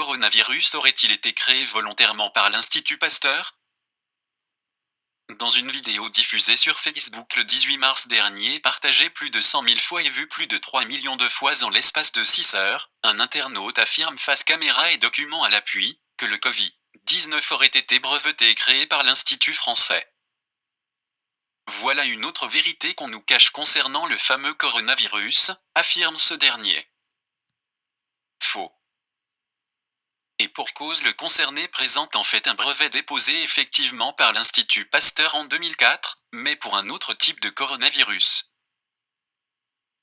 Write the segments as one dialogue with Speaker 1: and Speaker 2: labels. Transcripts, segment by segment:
Speaker 1: coronavirus aurait-il été créé volontairement par l'Institut Pasteur? Dans une vidéo diffusée sur Facebook le 18 mars dernier, partagée plus de 100 000 fois et vue plus de 3 millions de fois en l'espace de 6 heures, un internaute affirme face caméra et documents à l'appui, que le Covid-19 aurait été breveté et créé par l'Institut français. Voilà une autre vérité qu'on nous cache concernant le fameux coronavirus, affirme ce dernier. Faux. Et pour cause, le concerné présente en fait un brevet déposé effectivement par l'Institut Pasteur en 2004, mais pour un autre type de coronavirus.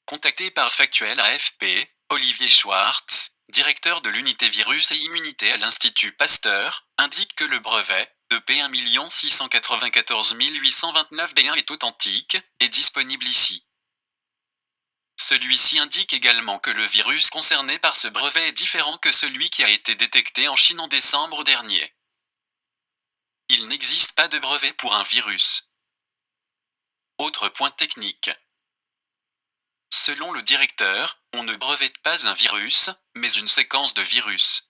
Speaker 1: Contacté par Factuel AFP, Olivier Schwartz, directeur de l'unité virus et immunité à l'Institut Pasteur, indique que le brevet de P1 694 829 B1 est authentique et disponible ici. Celui-ci indique également que le virus concerné par ce brevet est différent que celui qui a été détecté en Chine en décembre dernier. Il n'existe pas de brevet pour un virus. Autre point technique. Selon le directeur, on ne brevette pas un virus, mais une séquence de virus.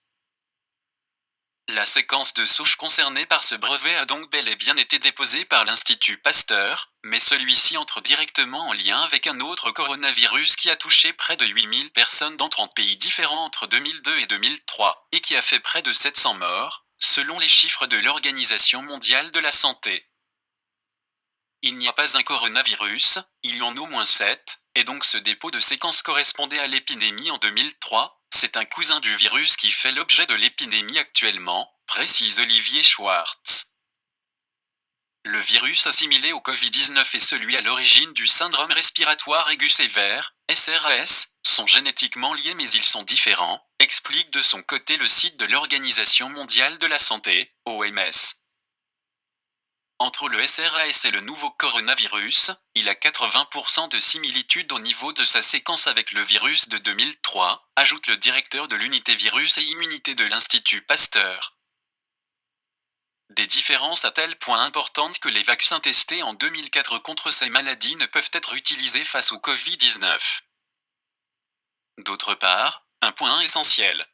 Speaker 1: La séquence de souche concernée par ce brevet a donc bel et bien été déposée par l'Institut Pasteur, mais celui-ci entre directement en lien avec un autre coronavirus qui a touché près de 8000 personnes dans 30 pays différents entre 2002 et 2003, et qui a fait près de 700 morts, selon les chiffres de l'Organisation mondiale de la santé. Il n'y a pas un coronavirus, il y en a au moins 7, et donc ce dépôt de séquence correspondait à l'épidémie en 2003, c'est un cousin du virus qui fait l'objet de l'épidémie actuellement, précise Olivier Schwartz. Le virus assimilé au Covid-19 et celui à l'origine du syndrome respiratoire aigu sévère, SRAS, sont génétiquement liés mais ils sont différents, explique de son côté le site de l'Organisation mondiale de la santé, OMS. Entre le SRAS et le nouveau coronavirus, il a 80% de similitude au niveau de sa séquence avec le virus de 2003, ajoute le directeur de l'unité virus et immunité de l'Institut Pasteur. Des différences à tel point importantes que les vaccins testés en 2004 contre ces maladies ne peuvent être utilisés face au Covid-19. D'autre part, un point essentiel.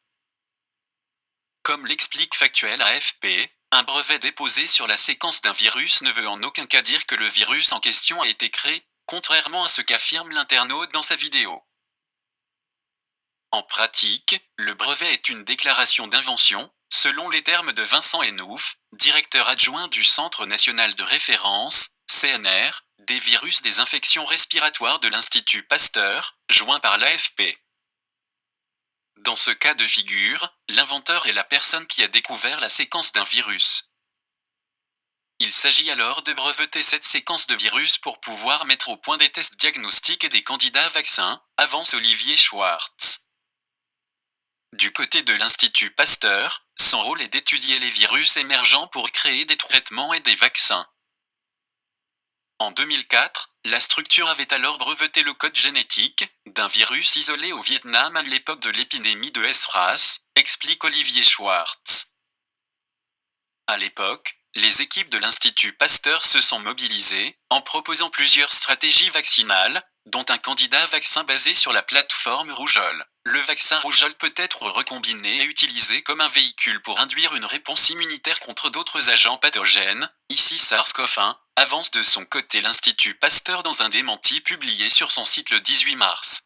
Speaker 1: Comme l'explique Factuel AFP, un brevet déposé sur la séquence d'un virus ne veut en aucun cas dire que le virus en question a été créé, contrairement à ce qu'affirme l'internaute dans sa vidéo. En pratique, le brevet est une déclaration d'invention, selon les termes de Vincent Henouf, directeur adjoint du Centre national de référence, CNR, des virus des infections respiratoires de l'Institut Pasteur, joint par l'AFP. Dans ce cas de figure, l'inventeur est la personne qui a découvert la séquence d'un virus. Il s'agit alors de breveter cette séquence de virus pour pouvoir mettre au point des tests diagnostiques et des candidats vaccins, avance Olivier Schwartz. Du côté de l'Institut Pasteur, son rôle est d'étudier les virus émergents pour créer des traitements et des vaccins. En 2004, la structure avait alors breveté le code génétique d'un virus isolé au Vietnam à l'époque de l'épidémie de SRAS, explique Olivier Schwartz. À l'époque, les équipes de l'Institut Pasteur se sont mobilisées en proposant plusieurs stratégies vaccinales, dont un candidat vaccin basé sur la plateforme rougeole. Le vaccin rougeole peut être recombiné et utilisé comme un véhicule pour induire une réponse immunitaire contre d'autres agents pathogènes, ici SARS-CoV-1, avance de son côté l'Institut Pasteur dans un démenti publié sur son site le 18 mars.